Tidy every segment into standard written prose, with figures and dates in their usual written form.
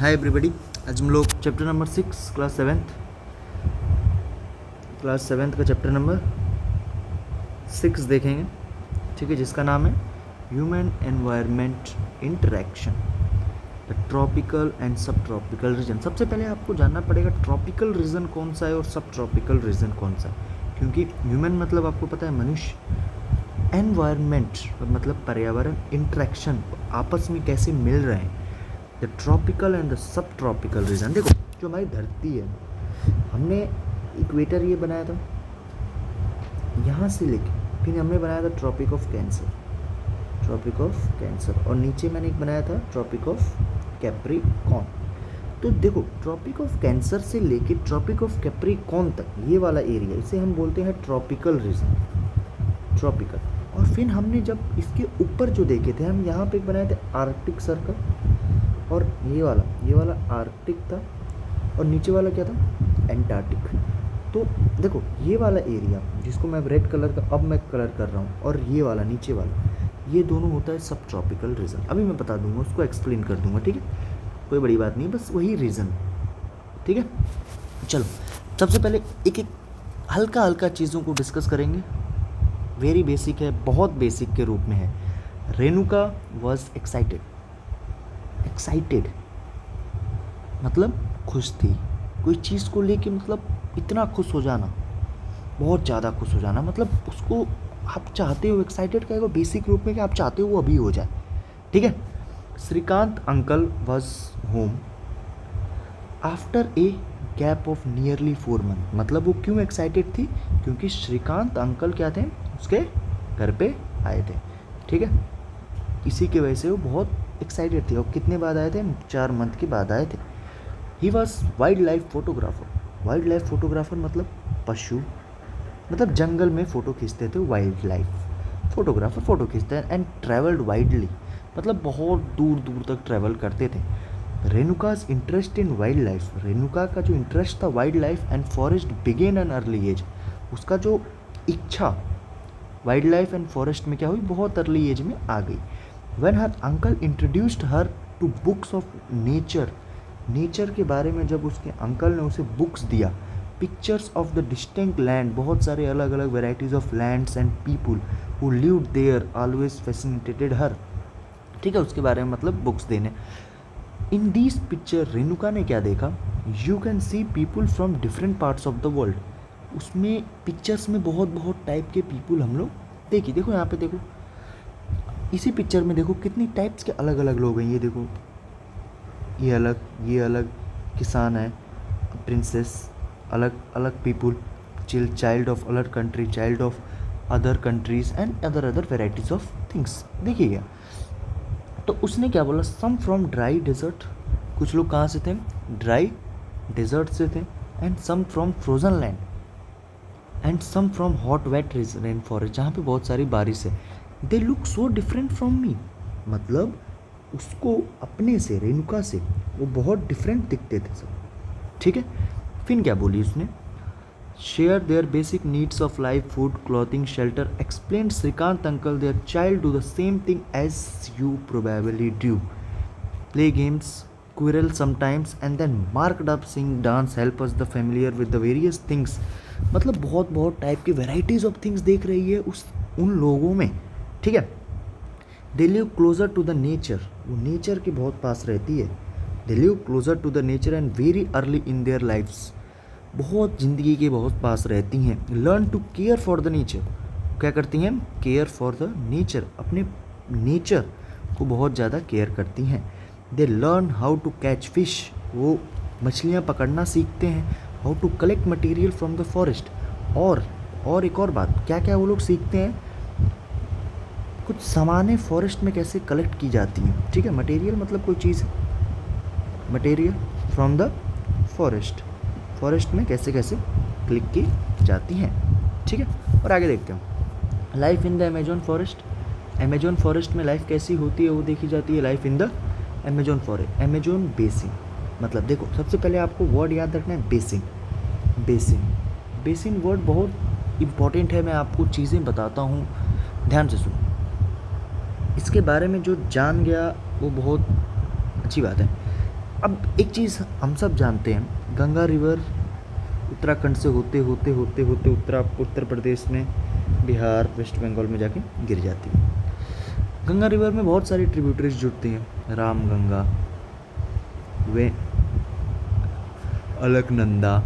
Hi everybody. आज हम लोग चैप्टर नंबर 6 क्लास सेवेंथ का चैप्टर नंबर 6 देखेंगे, ठीक है, जिसका नाम है human environment interaction, the tropical and सब ट्रॉपिकल रीजन। सबसे पहले आपको जानना पड़ेगा ट्रॉपिकल रीजन कौन सा है और सब ट्रॉपिकल रीजन कौन सा है, क्योंकि ह्यूमन मतलब आपको पता है मनुष्य, एनवायरनमेंट मतलब पर्यावरण, इंटरेक्शन आपस में कैसे मिल रहे हैं, the tropical and the sub tropical region. देखो जो हमारी धरती है, हमने इक्वेटर ये बनाया था यहाँ से लेके, फिर हमने बनाया था ट्रॉपिक ऑफ कैंसर, और नीचे मैंने एक बनाया था ट्रॉपिक ऑफ कैप्रिकॉर्न। तो देखो ट्रॉपिक ऑफ कैंसर से लेके ट्रॉपिक ऑफ कैप्रिकॉर्न तक ये वाला एरिया, इसे हम बोलते हैं ट्रॉपिकल रीजन, ट्रॉपिकल। और फिर हमने जब इसके ऊपर जो देखे थे, हम यहाँ पे एक बनाए थे आर्कटिक सर्कल, और ये वाला आर्कटिक था, और नीचे वाला क्या था, एंटार्कटिक। तो देखो ये वाला एरिया जिसको मैं रेड कलर का अब मैं कलर कर रहा हूँ, और ये वाला नीचे वाला, ये दोनों होता है सब ट्रॉपिकल रीजन। अभी मैं बता दूंगा, उसको एक्सप्लेन कर दूंगा, ठीक है, कोई बड़ी बात नहीं, बस वही रीज़न, ठीक है। चलो सबसे पहले एक एक हल्का चीज़ों को डिस्कस करेंगे। वेरी बेसिक है, बहुत बेसिक के रूप में है। रेणुका वॉज एक्साइटेड मतलब खुश थी, कोई चीज़ को लेके, मतलब इतना खुश हो जाना, बहुत ज़्यादा खुश हो जाना, मतलब उसको आप चाहते हो, एक्साइटेड का बेसिक रूप में कि आप चाहते हो वो अभी हो जाए, ठीक है। Shrikant uncle was home after a gap of nearly 4 month. मतलब वो क्यों एक्साइटेड थी, क्योंकि श्रीकांत अंकल क्या थे, उसके घर पे आए थे, ठीक है, इसी की वजह से वो बहुत एक्साइटेड थे। और कितने बाद आए थे, 4 मंथ के बाद आए थे। He was wild life photographer मतलब पशु, मतलब जंगल में फ़ोटो खींचते थे, वाइल्ड लाइफ फोटोग्राफर फ़ोटो खींचते हैं। एंड ट्रैवल्ड वाइडली मतलब बहुत दूर दूर तक ट्रैवल करते थे। Renuka's interest in wildlife, Renuka का जो इंटरेस्ट था wildlife and forest began an early age, उसका जो इच्छा वाइल्ड लाइफ एंड फॉरेस्ट में क्या हुई, बहुत अर्ली एज में आ गई। When her uncle introduced her to books of nature के बारे में जब उसके अंकल ने उसे बुक्स दिया, pictures of the distinct land, बहुत सारे अलग अलग varieties of lands and people who lived there always fascinated her, ठीक है, उसके बारे में मतलब बुक्स देने। इन दिस पिक्चर रेणुका ने क्या देखा, you can C people from different parts of the world. उसमें पिक्चर्स में बहुत टाइप के पीपुल हम लोग देखिए। देखो यहाँ पे देखो, इसी पिक्चर में देखो कितनी टाइप्स के अलग अलग लोग हैं। ये देखो, ये अलग किसान है, प्रिंसेस, अलग पीपुल, चाइल्ड ऑफ अलग country, child of other countries and other varieties of things. देखिएगा तो उसने क्या बोला, सम फ्रॉम ड्राई डेजर्ट, कुछ लोग कहाँ से थे, ड्राई डेजर्ट से थे, and some from frozen land, and some from hot wet rain forest, जहाँ पे बहुत सारी बारिश है। They look so different from me, मतलब उसको अपने से, रेणुका से वो बहुत डिफरेंट दिखते थे सब, ठीक है। फिर क्या बोली उसने, share their basic needs of life, food, clothing, shelter, explain Shrikant uncle their child do the same thing as you probably do, play games, quarrel sometimes, and then marked up, sing, dance, help us the familiar with the various things. मतलब बहुत type की varieties of things देख रही है उन लोगों में, ठीक है। They live closer to the nature, वो नेचर के बहुत पास रहती है। They live closer to the nature and very early in their lifes, बहुत ज़िंदगी के बहुत पास रहती हैं। Learn to care for the nature, क्या करती हैं, केयर फॉर द नेचर, अपने नेचर को बहुत ज़्यादा केयर करती हैं। They learn how to catch fish, वो मछलियाँ पकड़ना सीखते हैं। How to collect material from the forest, और एक और बात, क्या क्या वो लोग सीखते हैं, कुछ सामानें फॉरेस्ट में कैसे कलेक्ट की जाती हैं, ठीक है। मटेरियल मतलब कोई चीज़, मटेरियल फ्रॉम द फॉरेस्ट में कैसे कलेक्ट की जाती हैं, ठीक है। और आगे देखते हैं, life in the Amazon forest में लाइफ कैसी होती है वो देखी जाती है। Life in the Amazon forest, Amazon basin, मतलब देखो सबसे पहले आपको वर्ड याद रखना है, बेसिन वर्ड बहुत इम्पॉर्टेंट है। मैं आपको चीज़ें बताता हूँ, ध्यान से सुनो, इसके बारे में जो जान गया वो बहुत अच्छी बात है। अब एक चीज़ हम सब जानते हैं, गंगा रिवर उत्तराखंड से होते होते होते होते उत्तर प्रदेश में, बिहार, वेस्ट बंगाल में जाके गिर जाती है। गंगा रिवर में बहुत सारी ट्रिब्यूटरीज जुड़ती हैं, रामगंगा, वे अलकनंदा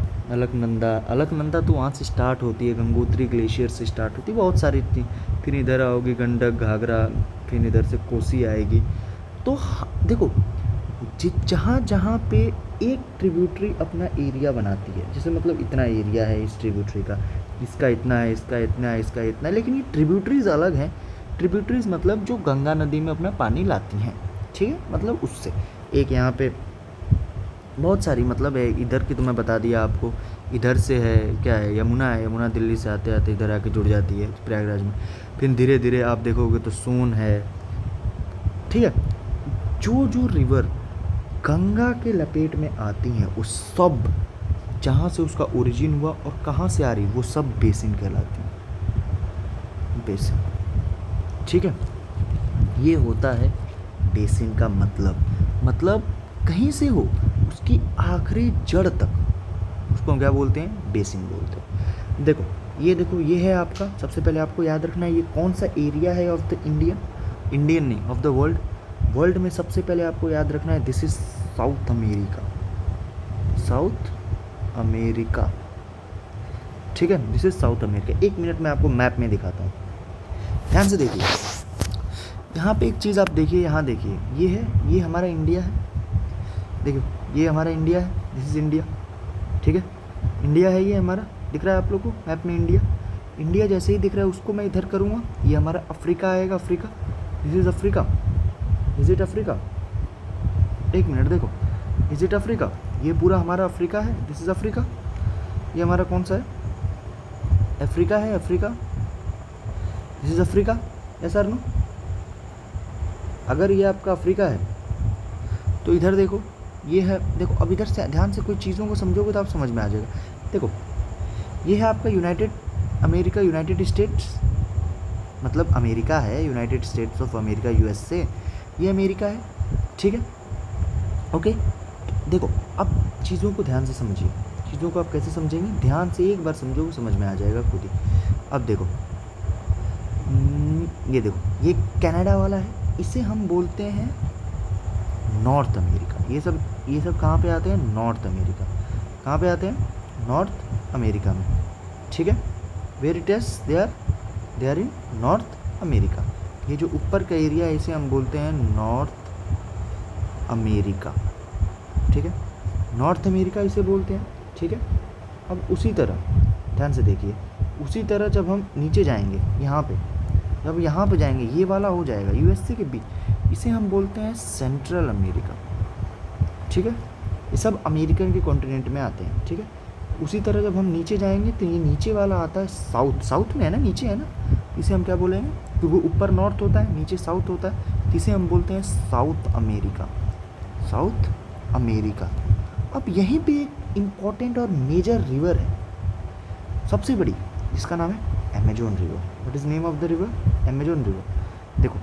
तो वहाँ से स्टार्ट होती है, गंगोत्री ग्लेशियर से स्टार्ट होती है, बहुत सारी थी। फिर इधर आओगी गंडक, घाघरा, फिर इधर से कोसी आएगी। तो देखो, जहाँ जहाँ पे एक ट्रिब्यूटरी अपना एरिया बनाती है, जैसे मतलब इतना एरिया है इस ट्रिब्यूटरी का, इसका इतना है, इसका इतना है, इसका इतना है, लेकिन ये ट्रिब्यूटरीज अलग हैं। ट्रिब्यूटरीज मतलब जो गंगा नदी में अपना पानी लाती हैं, ठीक है, मतलब उससे एक यहाँ पे बहुत सारी मतलब है। इधर की तो मैं बता दिया आपको, इधर से है क्या है, यमुना है, यमुना दिल्ली से आते आते इधर आके जुड़ जाती है प्रयागराज में। फिर धीरे धीरे आप देखोगे तो सोन है, ठीक है। जो जो रिवर गंगा के लपेट में आती हैं, उस सब जहाँ से उसका ओरिजिन हुआ और कहाँ से आ रही, वो सब बेसिन कहलाती हैं, बेसिन, ठीक है। ये होता है बेसिन का मतलब कहीं से हो, उसकी आखिरी जड़ तक, उसको हम क्या बोलते हैं, बेसिन बोलते हैं। देखो ये है आपका, सबसे पहले आपको याद रखना है ये कौन सा एरिया है ऑफ द इंडियन नहीं, ऑफ द वर्ल्ड में सबसे पहले आपको याद रखना है, दिस इज साउथ अमेरिका, ठीक है, दिस इज साउथ अमेरिका। एक मिनट में आपको मैप में दिखाता हूँ, ध्यान से देखिए। यहाँ पे एक चीज़ आप देखिए, यहाँ देखिए, ये हमारा इंडिया है, देखो ये हमारा इंडिया है, दिस इज इंडिया, ठीक है, इंडिया है ये हमारा, दिख रहा है आप लोग को मैप में इंडिया जैसे ही दिख रहा है, उसको मैं इधर करूँगा, ये हमारा अफ्रीका आएगा, Africa, this is Africa, is it Africa, एक मिनट देखो, इज इट अफ्रीका, ये पूरा हमारा अफ्रीका है, दिस इज अफ्रीका, ये हमारा कौन सा है, अफ्रीका है, Africa, this is Africa, yes और नो। अगर ये आपका अफ्रीका है तो इधर देखो, ये है, देखो अब इधर से ध्यान से कोई चीज़ों को समझोगे तो आप समझ में आ जाएगा। देखो ये है आपका यूनाइटेड स्टेट्स, मतलब अमेरिका है, United states of America, USA, ये अमेरिका है, ठीक है, ओके। देखो अब चीज़ों को ध्यान से समझिए, चीज़ों को आप कैसे समझेंगे, ध्यान से एक बार समझोगे समझ में आ जाएगा खुद ही। अब देखो ये देखो, ये कनाडा वाला है, इसे हम बोलते हैं नॉर्थ अमेरिका। ये सब कहाँ पे आते हैं, नॉर्थ अमेरिका, कहाँ पे आते हैं, नॉर्थ अमेरिका में, ठीक है, where it is they are in north America. ये जो ऊपर का एरिया है इसे हम बोलते हैं नॉर्थ अमेरिका, ठीक है, नॉर्थ अमेरिका इसे बोलते हैं, ठीक है। अब उसी तरह ध्यान से देखिए, उसी तरह जब हम नीचे जाएंगे, जब यहाँ पे जाएंगे, ये वाला हो जाएगा यूएसए के बीच, इसे हम बोलते हैं सेंट्रल अमेरिका, ठीक है। ये सब अमेरिकन के कॉन्टिनेंट में आते हैं, ठीक है। उसी तरह जब हम नीचे जाएंगे तो ये नीचे वाला आता है साउथ में है ना, नीचे है ना, इसे हम क्या बोलेंगे, क्योंकि ऊपर नॉर्थ होता है, नीचे साउथ होता है, तो इसे हम बोलते हैं साउथ अमेरिका। अब यहीं पे एक इम्पॉर्टेंट और मेजर रिवर है, सबसे बड़ी, जिसका नाम है Amazon river. What is name of the river, Amazon river. देखो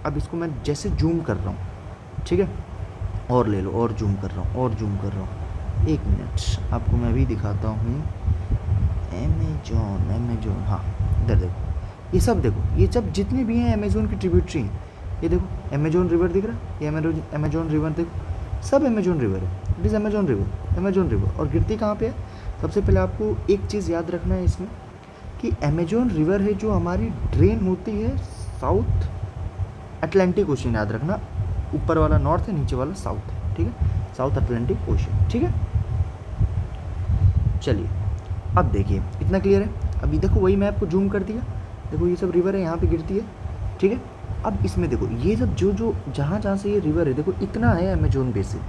अब इसको मैं जैसे जूम कर रहा हूँ, ठीक है, और ले लो, और जूम कर रहा हूँ, एक मिनट आपको मैं अभी दिखाता हूँ। अमेजोन, हाँ इधर देखो, ये सब देखो, ये सब जितने भी हैं अमेजोन की ट्रिब्यूटरी हैं, ये देखो अमेजोन रिवर दिख रहा है, ये अमेजोन रिवर देखो, सब अमेजोन रिवर है, इट इज़ अमेजोन रिवर। और गिरती कहाँ पे है, सबसे पहले आपको एक चीज़ याद रखना है इसमें, कि अमेजोन रिवर है जो हमारी ड्रेन होती है साउथ अटलांटिक ओशन, याद रखना, ऊपर वाला नॉर्थ है, नीचे वाला साउथ है, ठीक है, साउथ अटलांटिक ओशन, ठीक है। चलिए अब देखिए, इतना क्लियर है। अभी देखो वही मैं आपको जूम कर दिया, देखो ये सब रिवर है, यहाँ पे गिरती है, ठीक है। अब इसमें देखो ये सब जो जहाँ से ये रिवर है, देखो इतना है अमेजोन बेसिन,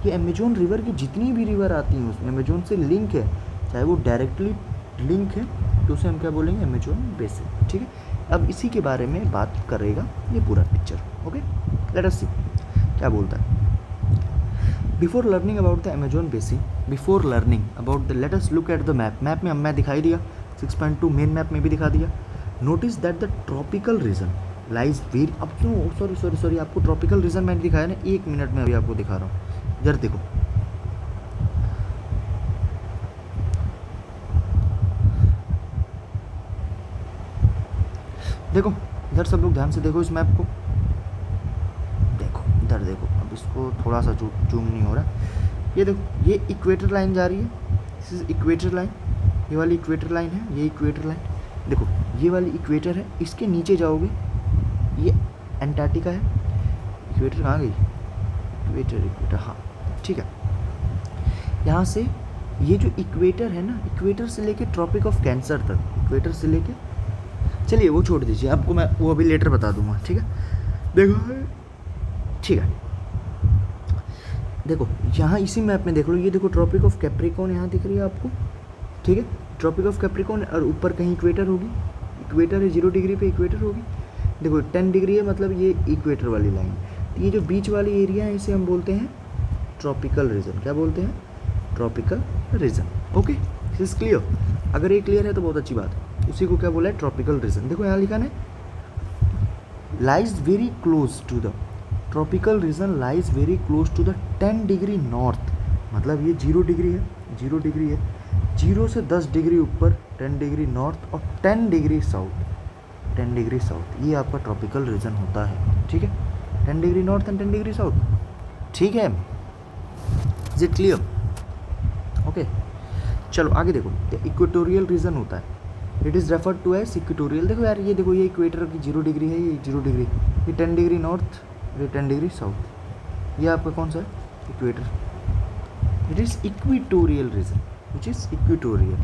ये अमेजोन रिवर की जितनी भी रिवर आती हैं उसमें अमेजोन से लिंक है, चाहे वो डायरेक्टली लिंक है तो उसे हम क्या बोलेंगे, अमेजोन बेसिन, ठीक है। अब इसी के बारे में बात करेगा ये पूरा पिक्चर, ओके, लेट अस सी क्या बोलता है। Before learning about the Amazon basin, let us look at the map में मैं दिखाई दिया 6.2 मेन मैप में भी दिखा दिया। Notice that the tropical region lies very, अब क्यों, सॉरी आपको ट्रॉपिकल रीजन मैंने दिखाया ना, एक मिनट में अभी आपको दिखा रहा हूँ, इधर देखो, देखो इधर सब लोग ध्यान से देखो इस मैप को, देखो इधर देखो, अब इसको थोड़ा सा जूम नहीं हो रहा, ये देखो ये इक्वेटर लाइन जा रही है, दिस इज इक्वेटर लाइन, ये वाली इक्वेटर लाइन है, ये इक्वेटर लाइन, देखो ये वाली इक्वेटर है, इसके नीचे जाओगे ये अंटार्कटिका है, इक्वेटर कहाँ गई, इक्वेटर इक्वेटर, हाँ ठीक है, यहाँ से ये जो इक्वेटर है ना, इक्वेटर से लेके ट्रॉपिक ऑफ कैंसर तक, इक्वेटर से लेके, चलिए वो छोड़ दीजिए, आपको मैं वो अभी लेटर बता दूंगा, ठीक है। देखो ठीक है, देखो यहाँ इसी मैप में देख लो, ये देखो ट्रॉपिक ऑफ कैप्रिकॉर्न यहाँ दिख रही है आपको, ठीक है, ट्रॉपिक ऑफ कैप्रिकॉर्न, और ऊपर कहीं इक्वेटर होगी, इक्वेटर है 0 डिग्री पे इक्वेटर होगी, देखो 10 डिग्री है, मतलब ये इक्वेटर वाली लाइन, तो ये जो बीच वाली एरिया है इसे हम बोलते हैं ट्रॉपिकल रीजन, क्या बोलते हैं, tropical region, okay, this is clear, अगर ये क्लियर है तो बहुत अच्छी बात है, उसी को क्या बोला है, ट्रॉपिकल रीजन। देखो यहाँ लिखा है lies very close to the, tropical region lies very close to the 10 degree north, मतलब ये 0 डिग्री है, 0 डिग्री है, 0 से 10 डिग्री ऊपर 10 डिग्री नॉर्थ और 10 डिग्री साउथ, 10 डिग्री साउथ, ये आपका ट्रॉपिकल रीजन होता है, ठीक है, 10 degree north and 10 degree south, ठीक है, इज इट क्लियर, ओके। चलो आगे देखो, इक्वेटोरियल रीजन होता है, it is referred to as equatorial, देखो यार ये देखो, ये इक्वेटर की 0 डिग्री है, ये 0 डिग्री, ये 10 डिग्री नॉर्थ, ये 10 डिग्री साउथ, ये आपका कौन सा है, equator, it is equatorial region which is equatorial,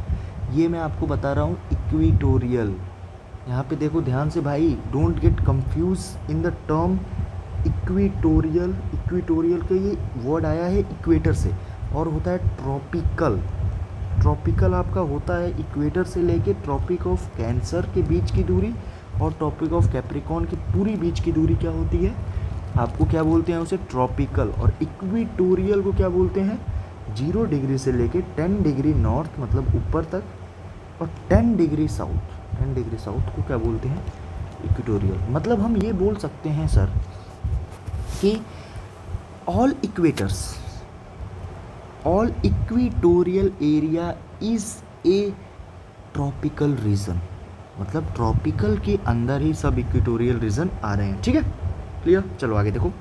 ये मैं आपको बता रहा हूँ इक्वेटोरियल, यहाँ पे देखो ध्यान से भाई, don't get confuse in the term equatorial, equatorial का ये वर्ड आया है इक्वेटर से, और होता है ट्रॉपिकल, ट्रॉपिकल आपका होता है इक्वेटर से लेके ट्रॉपिक ऑफ कैंसर के बीच की दूरी, और ट्रॉपिक ऑफ कैप्रिकॉर्न की पूरी बीच की दूरी क्या होती है, आपको क्या बोलते हैं उसे, ट्रॉपिकल, और इक्वेटोरियल को क्या बोलते हैं, 0 डिग्री से लेके 10 डिग्री नॉर्थ मतलब ऊपर तक, और 10 डिग्री साउथ, 10 डिग्री साउथ को क्या बोलते हैं, इक्वेटोरियल। मतलब हम ये बोल सकते हैं सर कि all equators, all equatorial area is a tropical region, मतलब ट्रॉपिकल के अंदर ही सब इक्वेटोरियल रीजन आ रहे हैं, ठीक है, क्लियर। चलो आगे देखो,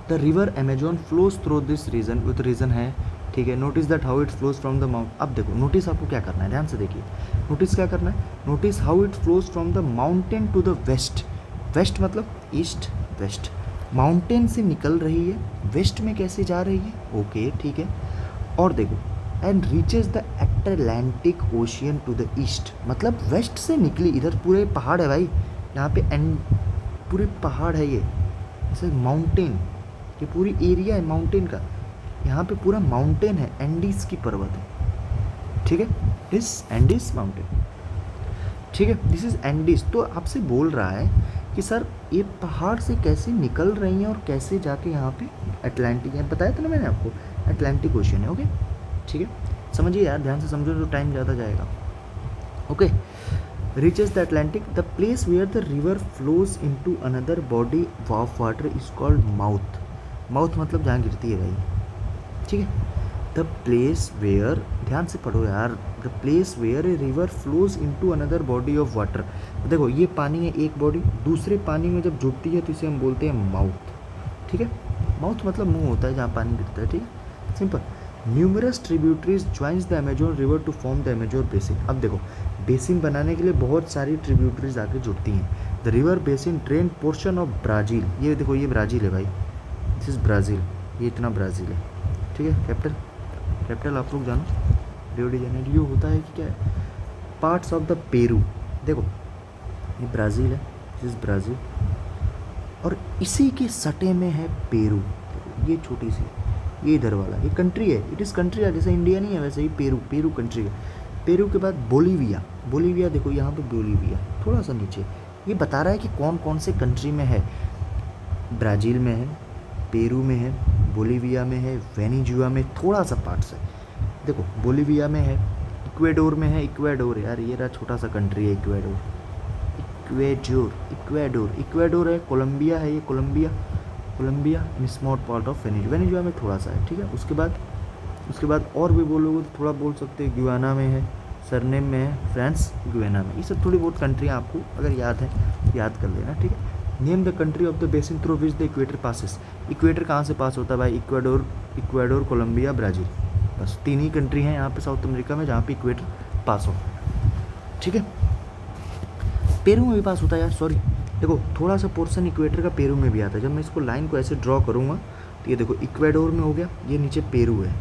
the river Amazon flows through this region, with region है, ठीक है, notice that how it flows from the mount, अब देखो नोटिस आपको क्या करना है, ध्यान से देखिए, नोटिस क्या करना है, notice how it flows from the mountain to the west, west मतलब ईस्ट वेस्ट, माउंटेन से निकल रही है, वेस्ट में कैसे जा रही है, ओके ठीक है, और देखो and reaches the Atlantic ocean to the east, मतलब वेस्ट से निकली, इधर पूरे पहाड़ है भाई, यहाँ पे एंड पूरे पहाड़ है, ये ऐसे माउंटेन, ये पूरी एरिया है माउंटेन का, यहाँ पे पूरा माउंटेन है, एंडीज की पर्वत है, ठीक है, दिस एंडीज माउंटेन, ठीक है, दिस इज एंडीज। तो आपसे बोल रहा है कि सर ये पहाड़ से कैसे निकल रही हैं और कैसे जाके यहाँ पे अटलांटिक है, बताया था ना मैंने आपको, अटलांटिक ओशियन है, ओके ठीक है, समझिए यार, ध्यान से समझो तो टाइम ज़्यादा जाएगा, okay. reaches the Atlantic, the place where the river flows into another body of water is called mouth, mouth मतलब जहाँ गिरती है भाई, ठीक है, the place where, ध्यान से पढ़ो यार, the place where a river flows into another body of water, देखो ये पानी है एक बॉडी, दूसरे पानी में जब जुड़ती है तो इसे हम बोलते हैं माउथ, ठीक है, माउथ मतलब मुंह होता है जहाँ पानी गिरता है, ठीक है, simple. Numerous tributaries joins the Amazon river to form the Amazon basin, अब देखो बेसिन बनाने के लिए बहुत सारी ट्रिब्यूटरीज आके जुड़ती हैं, the river basin drain portion of Brazil, ये देखो ये ब्राज़ील है भाई, दिस इज़ ब्राज़ील, ये इतना ब्राज़ील है, ठीक है, कैपिटल, कैपिटल आप लोग जानो, रियो डी जेनेरियो होता है कि क्या है, पार्ट्स ऑफ द पेरू, देखो ये ब्राज़ील है, दिस इज़ ब्राज़ील, और इसी के सटे में है पेरू, ये छोटी सी, ये इधर वाला, ये कंट्री है, इट इज़ कंट्री है, जैसे इंडिया नहीं है वैसे ही पेरू, पेरू कंट्री है, पेरू के बाद बोलीविया, बोलीविया देखो यहाँ पे बोलीविया थोड़ा सा नीचे, ये बता रहा है कि कौन कौन से कंट्री में है, ब्राज़ील में है, पेरू में है, बोलीविया में है, वेनेजुएला में थोड़ा सा पार्ट्स है, देखो बोलीविया में है, इक्वेडोर में है, इक्वेडोर यार ये रहा छोटा सा कंट्री है इक्वेडोर, इक्वेडोर, इक्वेडोर, इक्वेडोर है, कोलंबिया है, ये Colombia, Colombia in small part of Venezuela में थोड़ा सा है, ठीक है। उसके बाद और भी बोलोगे तो थोड़ा बोल सकते हैं, गुयाना में है, सरनेम में है, फ्रांस गुयाना में। ये सब थोड़ी बहुत कंट्रियाँ आपको अगर याद है याद कर लेना, ठीक है। Name the country of the basin through which the equator passes. Equator कहाँ से पास होता है भाई? इक्वाडोर, कोलंबिया, ब्राज़ील, बस 3 ही कंट्री हैं यहाँ पे साउथ अमेरिका में जहाँ पे इक्वेटर पास होता है, ठीक है। पेरू में भी पास होता है यार, सॉरी, देखो थोड़ा सा पोर्शन इक्वेटर का पेरू में भी आता है। जब मैं इसको लाइन को ऐसे ड्रॉ करूँगा तो ये देखो इक्वाडोर में हो गया, ये नीचे पेरू है,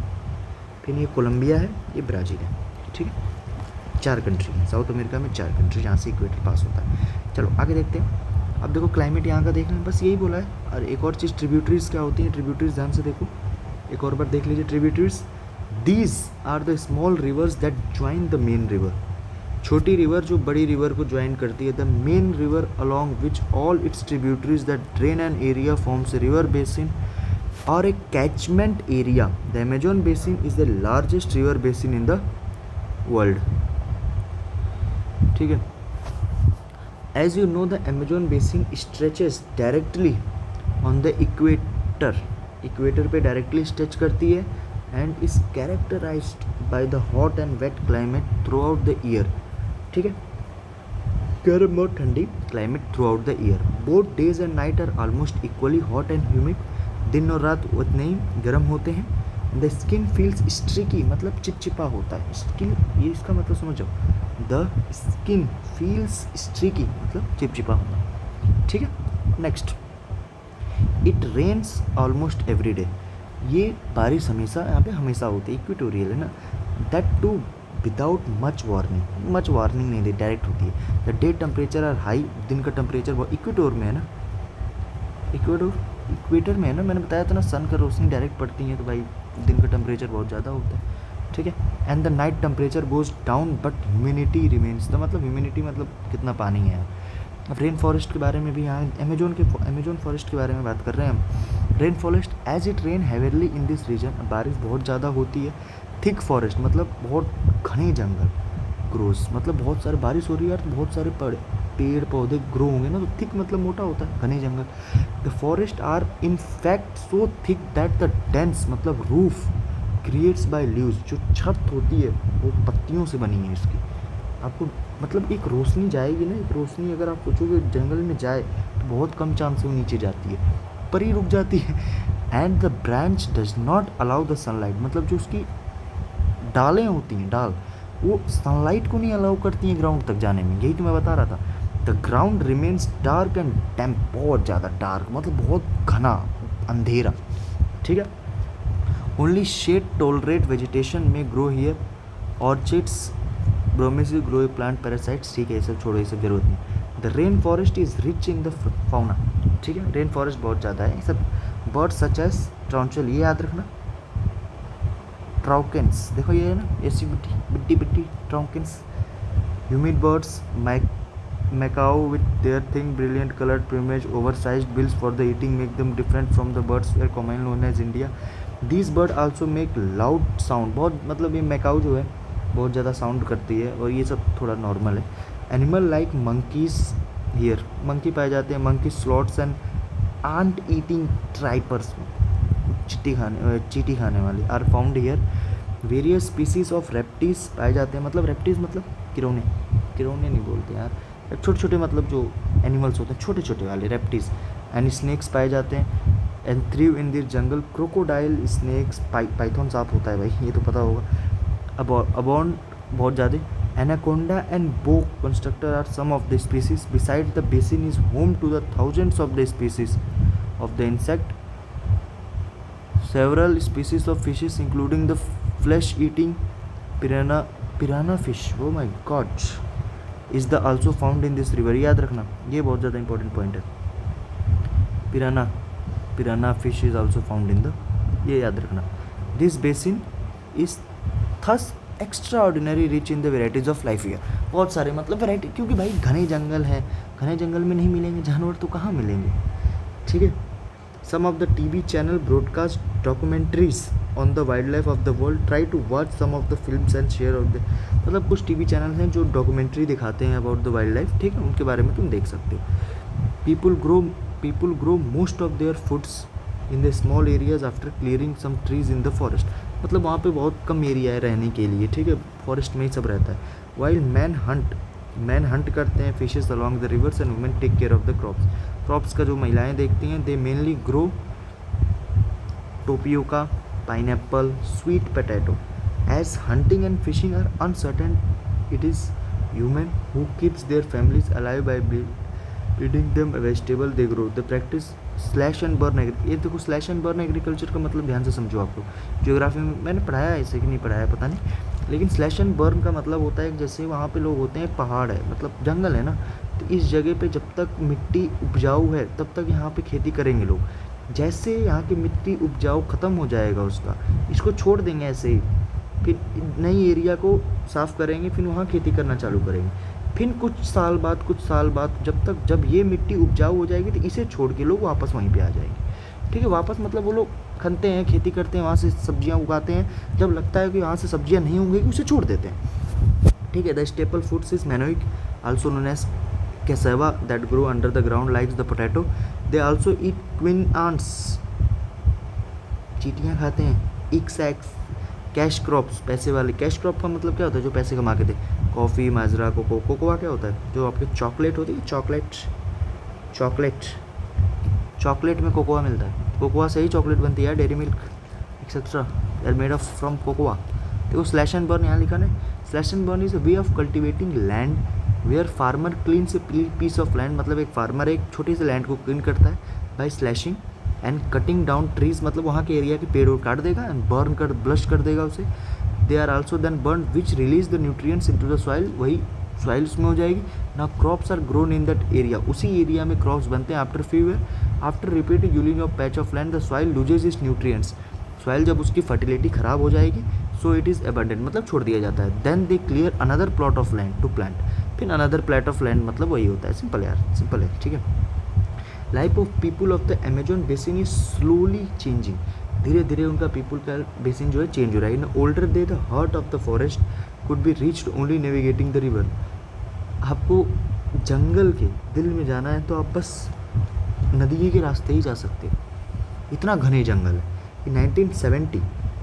फिर ये कोलंबिया है, ये ब्राज़ील है, ठीक है। 4 कंट्री हैं साउथ अमेरिका में, 4 कंट्री जहाँ से इक्वेटर पास होता है। चलो आगे देखते हैं। अब देखो क्लाइमेट यहाँ का देखना है, बस यही बोला है। और एक और चीज़, ट्रिब्यूटरीज क्या होती हैं? ट्रिब्यूटरीज ध्यान से देखो, एक और बार देख लीजिए। Tributaries, these are the small rivers that join the main river. छोटी रिवर जो बड़ी रिवर को ज्वाइन करती है। The main river along which all its tributaries that drain an area forms a river basin और a catchment area. The Amazon basin is the largest river basin in the world, ठीक है। As you know the Amazon basin stretches directly on the equator, equator पे directly stretch करती है and is characterised by the hot and wet climate throughout the year, ठीक है। गर्म और ठंडी climate throughout the year. Both days and night are almost equally hot and humid. दिन और रात उतने ही गर्म होते हैं। द स्किन फील्स स्ट्रिकी, मतलब चिपचिपा होता है। स्किन, ये इसका मतलब समझो, द स्किन फील्स स्ट्रिकी मतलब चिपचिपा होना, ठीक है। Next, it rains almost every day. ये बारिश हमेशा यहाँ पे हमेशा होती है, इक्वेटोरियल है ना। That too without much warning नहीं दे, डायरेक्ट होती है। The day temperature are high, दिन का टेम्परेचर बहुत, इक्वेटोर में है ना, इक्वेटर में है ना, मैंने बताया था ना, सन का रोशनी डायरेक्ट पड़ती है तो भाई दिन का टेम्परेचर बहुत ज़्यादा होता है, ठीक है। And the night temperature goes down but humidity remains. तो मतलब ह्यूमिडिटी मतलब कितना पानी है। अब रेन फॉरेस्ट के बारे में भी यहाँ अमेजोन फॉरेस्ट के बारे में बात कर रहे हैं हम। Rain forest as it rain heavily in this region, बारिश बहुत ज़्यादा होती है। थिक फॉरेस्ट मतलब बहुत घने जंगल। ग्रोस मतलब बहुत सारे, बारिश हो रही है यार तो बहुत सारे पेड़ पौधे ग्रो होंगे ना, तो थिक मतलब मोटा होता है, घने जंगल। The forest are in fact so thick that the dense मतलब रूफ क्रिएट्स बाय लीव्स, जो छत होती है वो पत्तियों से बनी है इसकी। आपको मतलब एक रोशनी जाएगी ना, एक रोशनी अगर आप सोचोगे जंगल में जाए तो बहुत कम चांस से वो नीचे जाती है, पर ही रुक जाती है। And the branch does not allow the sunlight, मतलब जो उसकी डालें होती हैं, डाल, वो सनलाइट को नहीं अलाउ करती हैं ग्राउंड तक जाने में। यही तो मैं बता रहा था। The ground remains dark and damp, बहुत ज़्यादा डार्क मतलब बहुत घना अंधेरा, ठीक है। ओनली शेड टॉलरेट वेजिटेशन में grow here, orchids bromeliads grow a plant parasites, ठीक है, ये सब छोड़ो, ये सब जरूरत नहीं। The rain forest is rich in the fauna, ठीक है, रेन फॉरेस्ट बहुत ज़्यादा है। सब बर्ड सच एज ट्राउंचल, ये याद रखना, ट्राउकेंस, देखो ये है ना, ऐसी बिट्टी toucans. Humid birds, macaw with their thing brilliant coloured plumage, oversized bills for the eating make them different from the birds were commonly known as India. This bird also make loud sound, बहुत मतलब ये Macau जो है बहुत ज़्यादा sound करती है, और ये सब थोड़ा नॉर्मल है। Animal like monkeys here, monkey पाए जाते हैं, monkey sloths and ant eating tapirs, चीटी खाने वाले, are found here. Various species of reptiles पाए जाते हैं, मतलब रेप्टिस मतलब किरौने नहीं बोलते यार, छोटे छोटे मतलब जो एनिमल्स होते हैं छोटे छोटे वाले रेप्टिस। एंड स्नेक्स पाए जाते हैं। And thrive in this jungle crocodile, snakes, python सांप होता है भाई, ये तो पता होगा। अबॉन्ड बहुत ज़्यादा। Anaconda and boa constrictor are some of the species. Beside the basin is home to the thousands of the species of the insect, several species of fishes including the flesh-eating piranha fish, oh my god, is the also found in this river। याद रखना, ये बहुत ज़्यादा important point है। piranha fish is also found in the, ये याद रखना। this basin is thus extraordinary rich in the varieties of life here। बहुत सारे मतलब वैरायटी, क्योंकि भाई घने जंगल हैं, घने जंगल में नहीं मिलेंगे जानवर तो कहाँ मिलेंगे, ठीक है। Some of the TV channel broadcast documentaries on the wildlife of the world. Try to watch some of the films and share out the, मतलब कुछ TV चैनल हैं जो डॉक्यूमेंट्री दिखाते हैं अबाउट द वाइल्ड लाइफ, ठीक है, उनके बारे में तुम देख सकते हो। People grow people grow most of their foods in the small areas after clearing some trees in the forest. मतलब वहाँ पे बहुत कम एरिया है रहने के लिए, ठीक है, फॉरेस्ट में ही सब रहता है। वाइल मैन हंट करते हैं fishes along the rivers and women take care of the crops का जो महिलाएं देखती हैं, they mainly grow tapioca, pineapple, sweet potato. As hunting and fishing are uncertain, it is human who keeps their families alive by feeding them vegetable they grow. The practice slash and burn agri, ये देखो slash and burn agriculture का मतलब ध्यान से समझो। आपको geography में मैंने पढ़ाया है ऐसे कि नहीं पढ़ाया पता नहीं, लेकिन स्लैश एंड बर्न का मतलब होता है जैसे वहाँ पे लोग होते हैं, पहाड़ है मतलब जंगल है ना, तो इस जगह पे जब तक मिट्टी उपजाऊ है तब तक यहाँ पे खेती करेंगे लोग। जैसे यहाँ की मिट्टी उपजाऊ ख़त्म हो जाएगा उसका, इसको छोड़ देंगे ऐसे ही, फिर नई एरिया को साफ़ करेंगे, फिर वहाँ खेती करना चालू करेंगे। फिर कुछ साल बाद जब ये मिट्टी उपजाऊ हो जाएगी तो इसे छोड़ के लोग वापस वहीं पे आ जाएंगे, ठीक है। वापस मतलब वो लोग खनते हैं, खेती करते हैं, वहाँ से सब्जियाँ उगाते हैं, जब लगता है कि यहाँ से सब्जियाँ नहीं उगेगी उसे छोड़ देते हैं, ठीक है। The staple foods is manioc, also known as cassava, that grow under the ground likes the potato. They also eat twin ants, चींटियाँ खाते हैं। इक्सैक्स, कैश क्रॉप्स, पैसे वाले। कैश क्रॉप का मतलब क्या होता है, जो पैसे कमा के दे। कॉफ़ी, माजरा, कोकोआ क्या होता है, जो आपके चॉकलेट होती है, चॉकलेट में कोकोआ मिलता है, कोकोआ से ही चॉकलेट बनती है, dairy milk etcetera are made of from cocoa. देखो स्लैश एंड बर्न यहाँ लिखा है, slash and burn is a way of cultivating land where farmer cleans a piece of land. मतलब एक फार्मर एक छोटे से लैंड को क्लीन करता है by slashing and cutting down trees, मतलब वहाँ के एरिया के पेड़ और काट देगा एंड ब्लश कर देगा उसे। They are also then burn which release the nutrients into the soil, वही सॉइल उसमें हो जाएगी ना। Crops are grown in that area, उसी एरिया में क्रॉप्स बनते हैं। After few year, after repeated using of patch of land, the soil loses its nutrients. Soil जब उसकी फर्टिलिटी खराब हो जाएगी, सो इट इज़ अबंडेंट, मतलब छोड़ दिया जाता है। Then they clear another plot of land to plant, फिर अनदर प्लॉट ऑफ लैंड, मतलब वही होता है। सिंपल यार, सिंपल है, ठीक है। Life of people of the Amazon basin is slowly changing, धीरे धीरे उनका पीपल का बेसिन जो है चेंज हो रहा है। In older day the heart of the forest could be reached only navigating the river. आपको जंगल के दिल में जाना है तो आप बस नदी के रास्ते ही जा सकते हो, इतना घने जंगल है। In 1970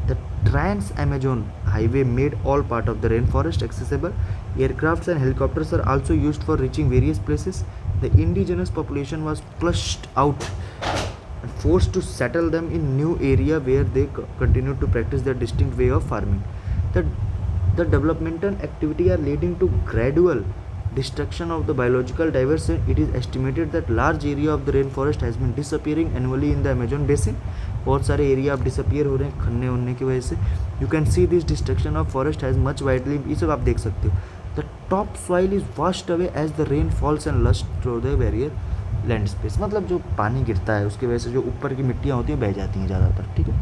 the Trans Amazon Highway made all part of the rain forest accessible. Aircrafts and helicopters are also used for reaching various places. The indigenous population was flushed out and forced to settle them in new area where they continued to practice their distinct way of farming. The developmental activity are leading to gradual destruction of the biological diversity. It is estimated that large area of the rainforest has been disappearing annually in the Amazon basin. बहुत सारे area अब disappear हो रहे हैं खनने उनने की वजह से। You can see this destruction of forest has much widely, ये सब आप देख सकते हो। The top soil is washed away as the rain falls and lust through the barrier land space. मतलब जो पानी गिरता है उसकी वजह से जो ऊपर की मिट्टियाँ होती हैं बह जाती हैं ज़्यादातर, ठीक है,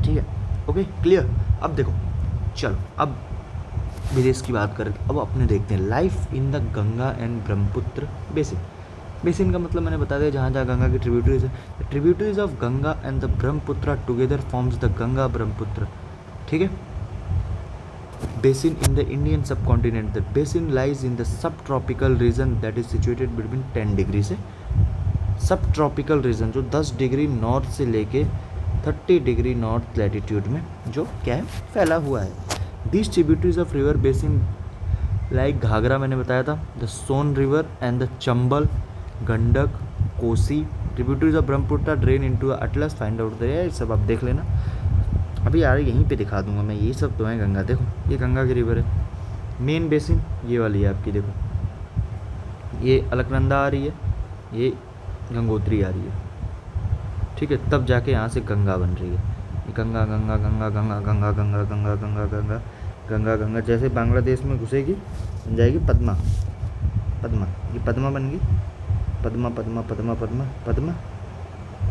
ठीक है, ओके क्लियर। अब देखो चलो, अब विदेश की बात करें, अब अपने देखते हैं life in the Ganga and Brahmaputra basin. Basin का मतलब मैंने बता दिया, जहाँ जहाँ गंगा की ट्रिब्यूटरीज है। The tributaries of Ganga and the Brahmaputra together forms the Ganga Brahmaputra, ठीक है। बेसिन इन द इंडियन सब continent, the basin lies in the sub tropical region that is situated between 10 degree से, सब ट्रॉपिकल रीजन जो 10 डिग्री नॉर्थ से लेके 30 degree north latitude में जो क्या है फैला हुआ है। This tributaries of river basin like Ghaghara मैंने बताया था, the Son river and the Chambal, Gandak, Kosi. Tributaries of Brahmaputra drain into atlas, find out the, ये सब आप देख लेना। अभी यार यहीं पे दिखा दूंगा मैं, ये सब तो है गंगा। देखो ये गंगा की रिवर है। मेन बेसिन ये वाली है आपकी, देखो ये अलकनंदा आ रही है, ये गंगोत्री आ रही है, ठीक है। तब जाके यहाँ से गंगा बन रही है। ये गंगा गंगा गंगा गंगा गंगा गंगा गंगा गंगा गंगा गंगा गंगा, जैसे बांग्लादेश में घुसेगी बन जाएगी पद्मा, पद्मा, ये पद्मा बन गई, पद्मा पद्मा पद्मा पद्मा पद्मा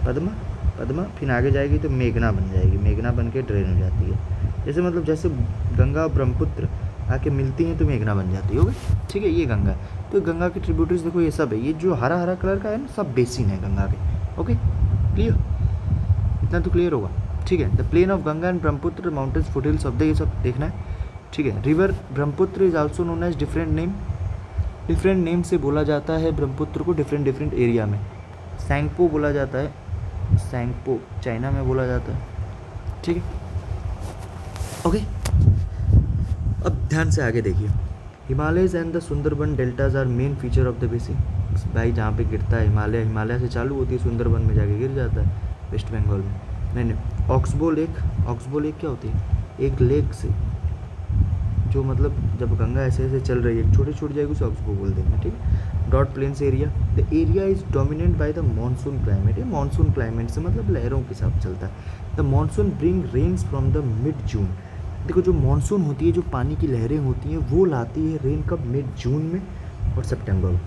पद्मा पद्मा, फिर आगे जाएगी तो मेघना बन जाएगी, मेघना बन के ड्रेन हो जाती है। जैसे मतलब जैसे गंगा और ब्रह्मपुत्र आके मिलती हैं तो मेघना बन जाती है, ओके ठीक है। ये गंगा है, तो गंगा की ट्रिब्यूटरीज देखो ये सब है, ये जो हरा हरा कलर का है ना सब बेसिन है गंगा के, ओके क्लियर, इतना तो क्लियर होगा, ठीक है। The plain of Ganga and Brahmaputra, mountains, foothills of the, ये सब देखना है, ठीक है। River Brahmaputra is also known as different name, different name से बोला जाता है ब्रह्मपुत्र को डिफरेंट एरिया में। सैंगपो बोला जाता है, सैंगपो चाइना में बोला जाता है, ठीक है। ओके, अब ध्यान से आगे देखिए। Himalayas and the Sundarban deltas are main feature of the basin. भाई जहाँ पे गिरता है हिमालय, हिमालय से चालू होती है, सुंदरबन में जाके गिर जाता है वेस्ट बंगाल में। नहीं, ऑक्सबो लेक, ऑक्सबो लेक क्या होती है? एक लेक से जो मतलब जब गंगा ऐसे ऐसे चल रही है छोटी छूट जाएगी उसे ऑक्सबो बोल देंगे, ठीक है। That plains area, the area is dominate by the monsoon climate. ये मानसून क्लाइमेट से मतलब लहरों के साथ चलता है। The monsoon bring rains from the mid June. देखो जो मानसून होती है, जो पानी की लहरें होती हैं वो लाती है रेन कब? मिड जून में और सितंबर में,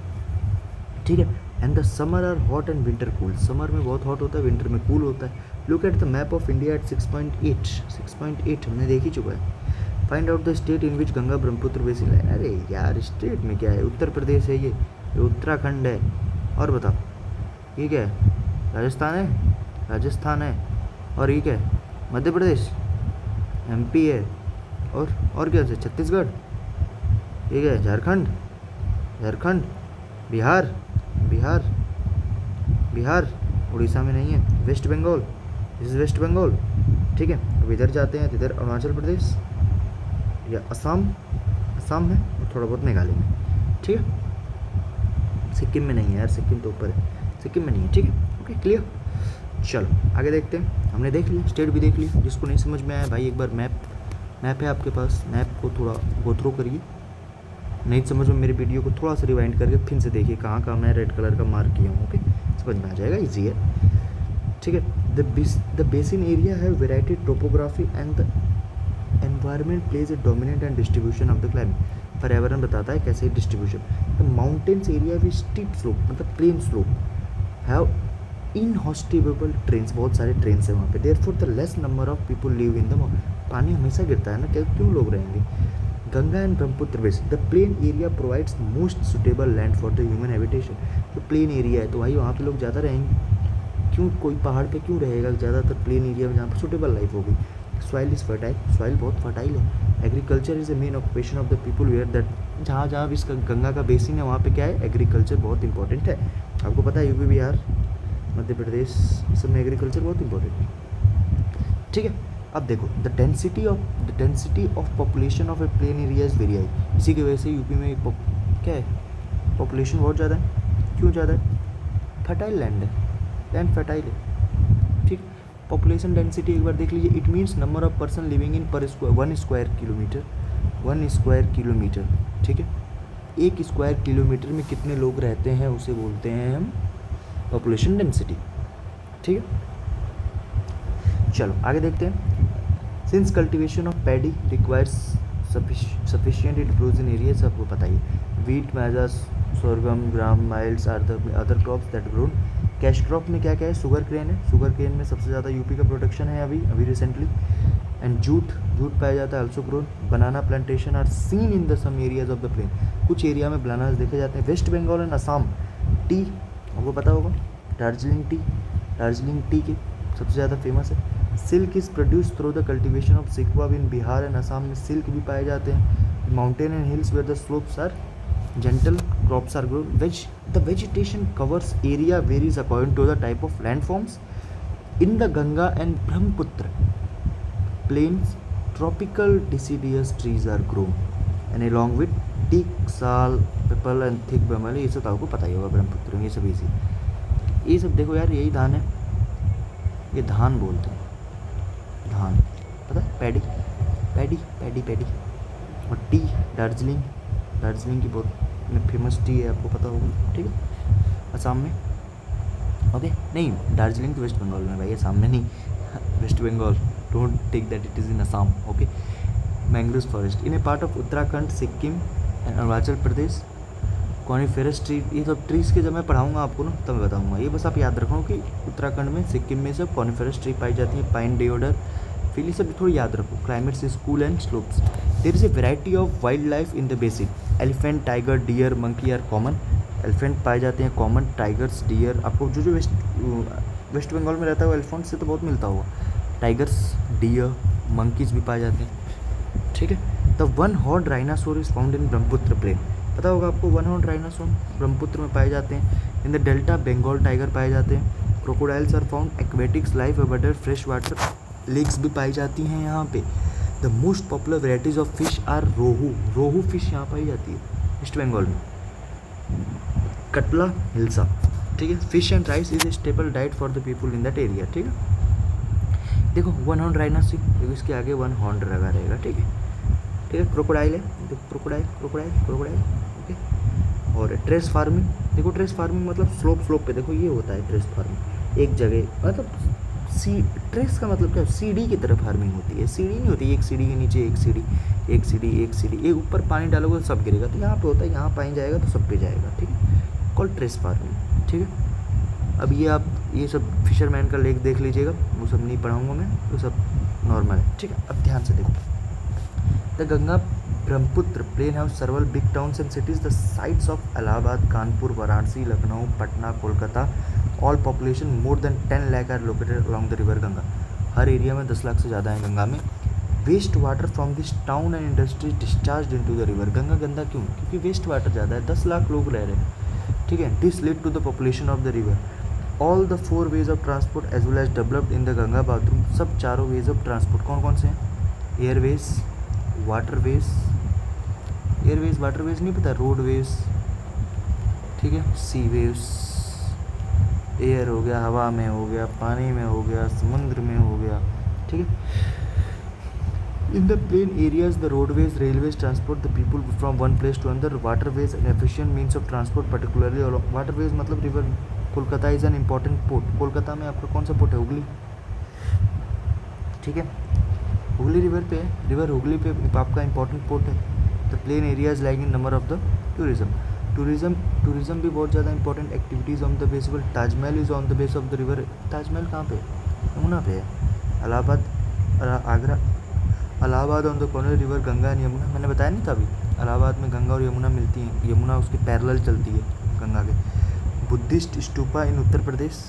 ठीक है। And the summer are hot and winter cool. Summer में बहुत हॉट होता है, विंटर में कूल होता है। Look at the map of India at 6.8 हमने देख ही चुका है। Find out the state in which Ganga Brahmaputra basin है। अरे यार स्टेट में क्या है? उत्तर प्रदेश है, ये उत्तराखंड है। और बताओ ये क्या है? राजस्थान है, राजस्थान है। और ये क्या है? मध्य प्रदेश, एमपी है। और क्या है? छत्तीसगढ़। ये क्या है? झारखंड, झारखंड। बिहार, बिहार, बिहार। उड़ीसा में नहीं है। West Bengal, this is West Bengal, ठीक है। अब इधर जाते हैं तो इधर अरुणाचल प्रदेश या असम, असम में और थोड़ा बहुत मेघालय में, ठीक है। सिक्किम में नहीं है यार, सिक्किम तो ऊपर है, सिक्किम में नहीं है, ठीक है। Okay clear. चलो आगे देखते हैं। हमने देख लिया, स्टेट भी देख ली। जिसको नहीं समझ में आया भाई एक बार मैप है आपके पास, मैप को थोड़ा गो थ्रू करिए। नहीं समझ में मेरी वीडियो को थोड़ा सा रिवाइंड करके फिर से देखिए कहाँ कहाँ मैं रेड कलर का मार्क किया हूँ। ओके समझ में आ जाएगा, ईजी है, ठीक है। द बेसिन एरिया है variety topography and the environment plays a dominant and distribution of the climate. पर्यावरण बताता है कैसे distribution. The mountains area with steep slope, मतलब प्लेन स्लोप, हैव इनहॉस्टिबल ट्रेन्स, बहुत सारे ट्रेन्स हैं वहाँ पे। Therefore the less number of people live in the, पानी हमेशा गिरता है ना, क्यों लोग रहेंगे। Ganga and Brahmaputra basin, the plain area provides most suitable land for the human habitation. तो प्लेन एरिया है तो भाई वहाँ पे लोग ज़्यादा रहेंगे, क्यों कोई पहाड़ पे क्यों रहेगा? ज़्यादातर प्लेन एरिया में जहाँ पर सुटेबल लाइफ होगी। सॉइल इज़ फर्टाइल, सॉइल बहुत फर्टाइल है। Agriculture is the main occupation of the people where that, जहाँ जहाँ भी इसका गंगा का बेसिन है वहाँ पे क्या है? एग्रीकल्चर बहुत इंपॉर्टेंट है। आपको पता है यूपी बिहार मध्य प्रदेश सब में एग्रीकल्चर बहुत इंपॉर्टेंट है, ठीक है। अब देखो the density of population of A plain area is very high. इसी की वजह से यूपी में क्या है? पॉपुलेशन बहुत ज़्यादा है। क्यों ज़्यादा है? फर्टाइल लैंड है, लैंड फर्टाइल है, ठीक। पॉपुलेशन डेंसिटी एक बार देख लीजिए। It means number of person living in पर वन स्क्वायर किलोमीटर, ठीक है। एक स्क्वायर किलोमीटर में कितने लोग रहते हैं उसे बोलते हैं हम पॉपुलेशन डेंसिटी, ठीक है। चलो आगे देखते हैं। Since cultivation of paddy requires sufficient it grows in area, सबको पता ही है। Wheat, maize, sorghum, gram, millets are the other crops that grown. Cash crop में क्या क्या है? शुगर केन है, शुगर केन में सबसे ज़्यादा यूपी का प्रोडक्शन है अभी रिसेंटली। एंड जूट पाया जाता है, also grown. Banana plantation are seen in the some areas of the plain, कुछ एरिया में बनानास देखे जाते हैं। West Bengal and Assam, tea आपको पता होगा, दार्जिलिंग टी के सबसे ज़्यादा फेमस है। Silk is produce through the cultivation of सिकवा इन बिहार एंड असम में सिल्क भी पाए जाते हैं। Mountain and hills where the slopes are gentle, crops are grown. The vegetation covers area varies according to the type of landforms. In the Ganga and Brahmaputra plains, tropical deciduous trees are grown, and along with teak, sal, pipal and thick bamali, ये सब आपको पता ही होगा ब्रह्मपुत्र में, ये सब easy. ये सब देखो यार, यही धान है, ये धान बोलते हैं, धान पता है, पैडी। और टी, दार्जिलिंग की बहुत फेमस टी है, आपको पता होगा, ठीक है। असम में, ओके नहीं, दार्जिलिंग तो वेस्ट बंगाल में भाई, असम में नहीं, West Bengal, don't take that it is in Assam, okay. Mangrove forest in a part of Uttarakhand, Sikkim and Arunachal Pradesh. Coniferous tree, ये सब ट्रीज़ के जब मैं पढ़ाऊँगा आपको ना तब मैं बताऊँगा। ये बस आप याद रखो कि उत्तराखंड में, सिक्किम में सब कॉनिफेरस ट्री पाई जाती है। पाइन, डेओडर, फिर ये सब थोड़ी याद रखो। Climates is cool and slopes. There is a variety of wild life in the basin. Elephant, tiger, deer, monkey are common. Elephant पाए जाते हैं कॉमन, टाइगर्स, डियर, आपको जो वेस्ट बंगाल में रहता है वो एलिफेंट से तो बहुत मिलता होगा। टाइगर्स, डियर, मंकीज भी पाए जाते हैं, ठीक है। The one horn rhinoceros is found in Brahmaputra plain. पता होगा आपको, वन हॉर्न राइनोसोर ब्रह्मपुत्र में पाए जाते हैं। In the delta Bengal tiger पाए जाते हैं। Crocodiles are found aquatics life abundant fresh water lakes भी पाई जाती हैं यहाँ पे। The most popular varieties of fish are rohu, rohu fish यहाँ पाई जाती है ईस्ट बंगाल में। कटला हिल्सा, ठीक है। Fish and rice is a stable diet for the people in that area, ठीक है। देखो वन हॉर्न राइनोसोर, देखो इसके आगे वन हॉर्न लगा रहेगा, ठीक है, ठीक है। क्रोकोडाइल है, देखो क्रोकोडाइल क्रोकोडाइल क्रोकोडाइल, ओके। और ट्रेस फार्मिंग, देखो ट्रेस फार्मिंग मतलब स्लोप स्लोप पे, देखो ये होता है ट्रेस फार्मिंग, एक जगह मतलब सी ट्रेस का मतलब क्या, सीढ़ी की तरह फार्मिंग होती है। सीढ़ी नहीं होती, एक सीढ़ी के नीचे एक सीढ़ी, एक सीढ़ी, एक सीढ़ी, एक ऊपर पानी डालोगे तो सब गिरेगा, तो यहाँ पे होता है यहाँ पानी जाएगा तो सब पे जाएगा, ठीक है, कॉल ट्रेस फार्मिंग, ठीक है। अब ये आप ये सब फिशरमैन का लेख देख लीजिएगा, वो सब नहीं पढ़ाऊँगा मैं, वो सब नॉर्मल है, ठीक है। अब ध्यान से देखो, the Ganga Brahmaputra plain have several big towns and cities, the sites of Allahabad, Kanpur, Varanasi, Lucknow, Patna, Kolkata, all population more than 10 lakh are located along the river Ganga. हर एरिया में 10 लाख से ज़्यादा है गंगा में। Waste water from this town and industries discharge into the river. Ganga गंदा क्यों, क्योंकि waste water ज़्यादा है, 10 लाख लोग रह रहे हैं, ठीक है। This lead to the population of the river. All the 4 ways of transport as well as developed in the Ganga bathroom. सब चारों वेज ऑफ ट्रांसपोर्ट कौन कौन से हैं, एयरवेज, वाटरवेज, एयरवेज वाटरवेज नहीं पता, रोडवेज, ठीक है, सी वेव्स, एयर हो गया, हवा में हो गया, पानी में हो गया, समुद्र में हो गया, ठीक है। In the plain areas the roadways, railways transport the people from one place to another. Waterways an efficient means of transport particularly along. Waterways मतलब river. Kolkata is an important port. Kolkata में आपका कौन सा पोर्ट है, हुगली, ठीक है, हुगली रिवर पे है, रिवर हुगली पे आपका इंपॉर्टेंट पोर्ट है। The plain areas like in number of the tourism. Tourism भी बहुत ज़्यादा इंपॉर्टेंट एक्टिविटीज़ ऑन द बेसिबल। Taj Mahal is on the base of the river. Taj Mahal कहाँ पे है, यमुना पे है। Allahabad, Agra, Allahabad on the corner river Ganga and Yamuna. मैंने बताया नहीं था अभी, इलाहाबाद में गंगा और यमुना मिलती हैं, यमुना उसके पैरेलल चलती है गंगा के। बुद्धिस्ट स्तूपा इन उत्तर प्रदेश,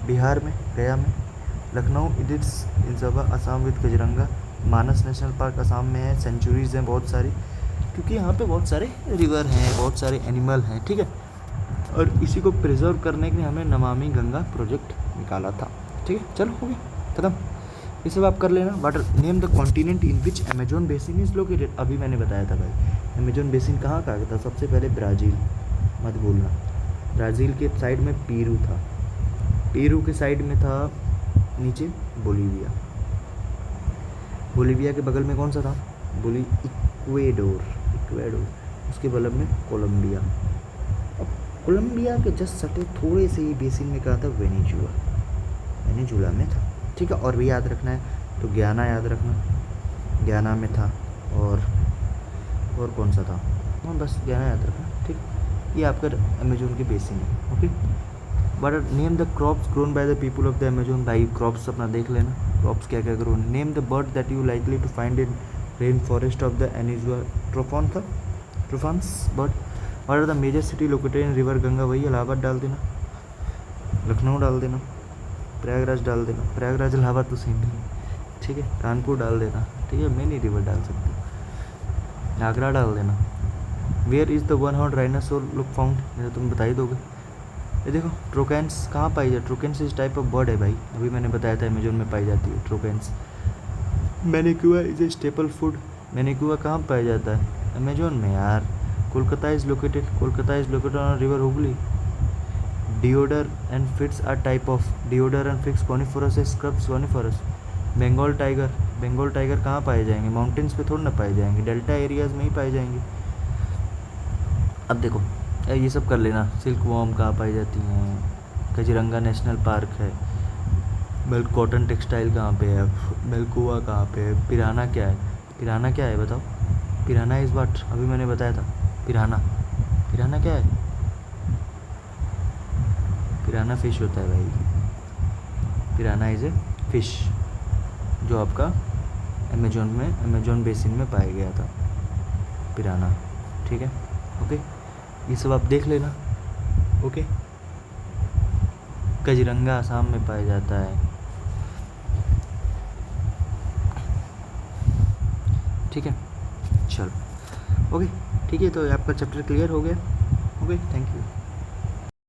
बिहार में, गया में। लखनऊ इडिट्स इन सभा, Assam with Kaziranga. Manas national park Assam में है। सेंचुरीज़ हैं बहुत सारी, क्योंकि यहाँ पे बहुत सारे रिवर हैं, बहुत सारे एनिमल हैं, ठीक है। और इसी को प्रिजर्व करने के लिए हमने नमामि गंगा प्रोजेक्ट निकाला था, ठीक है। चलो हो गया खत्म, ये सब आप कर लेना। Water name the continent in which Amazon basin is located. अभी मैंने बताया था भाई, अमेजोन बेसिन कहाँ का था, सबसे पहले ब्राज़ील, मत भूलना। ब्राज़ील के साइड में पेरू था, पेरू के साइड में था नीचे बोलीविया, बोलीविया के बगल में कौन सा था, इक्वेडोर, उसके बगल में कोलंबिया। अब कोलंबिया के जस्ट सटे थोड़े से ही बेसिन में कहा था वेनेजुला में था, ठीक है। और भी याद रखना है तो गयाना याद रखना, गयाना में था। और कौन सा था, हाँ बस गयाना याद रखना, ठीक। ये आपका अमेजोन के बेसिन है, okay. But name the crops grown by the people of the Amazon. भाई क्रॉप्स अपना देख लेना, क्रॉप्स क्या क्या grown. Name the bird that you likely to find in rain forest of the एनिजुआ। ट्रोफॉन था, ट्रोफॉन्स बर्ड। और the major city located in river Ganga, वही इलाहाबाद डाल देना, लखनऊ डाल देना, प्रयागराज डाल देना, प्रयागराज इलाहाबाद तो सेम ही है, ठीक है। कानपुर डाल देना, ठीक है, मैं नहीं रिवर डाल सकती। आगरा डाल देना। Where is the one horn rhinoceros look found, ये तुम बता ही दोगे। ये देखो ट्रोकेंस कहाँ पाई जाती है, ट्रोकेंस इस टाइप ऑफ बर्ड है भाई, अभी मैंने बताया था अमेजोन में पाई जाती है toucans. Manioc is a staple food, manioc कहाँ पाया जाता है, अमेजोन में यार। Kolkata is located on river Hooghly. Deodar and firs are type of, deodar and firs coniferous है, स्क्रब्स कॉनिफोरस। बंगाल टाइगर कहाँ पाए जाएंगे, माउंटेन्स पे थोड़ी ना पाए जाएंगे, डेल्टा एरियाज में ही पाए जाएंगे। अब देखो ये सब कर लेना। सिल्क वॉर्म कहाँ पाई जाती हैं, कजीरंगा नेशनल पार्क है। मिल्क कॉटन टेक्सटाइल कहाँ पे है, मेलकुआ कहाँ पे है। पिराना क्या है बताओ, पिराना इज़ व्हाट, अभी मैंने बताया था। पिराना क्या है, पिराना फिश होता है भाई, पिराना इज़ ए फिश जो आपका अमेजोन बेसिन में पाया गया था, पिराना, ठीक है, ओके। ये सब आप देख लेना, ओके। कजीरंगा असम में पाया जाता है, ठीक है, चलो ओके। ठीक है, तो आपका चैप्टर क्लियर हो गया। Okay, thank you.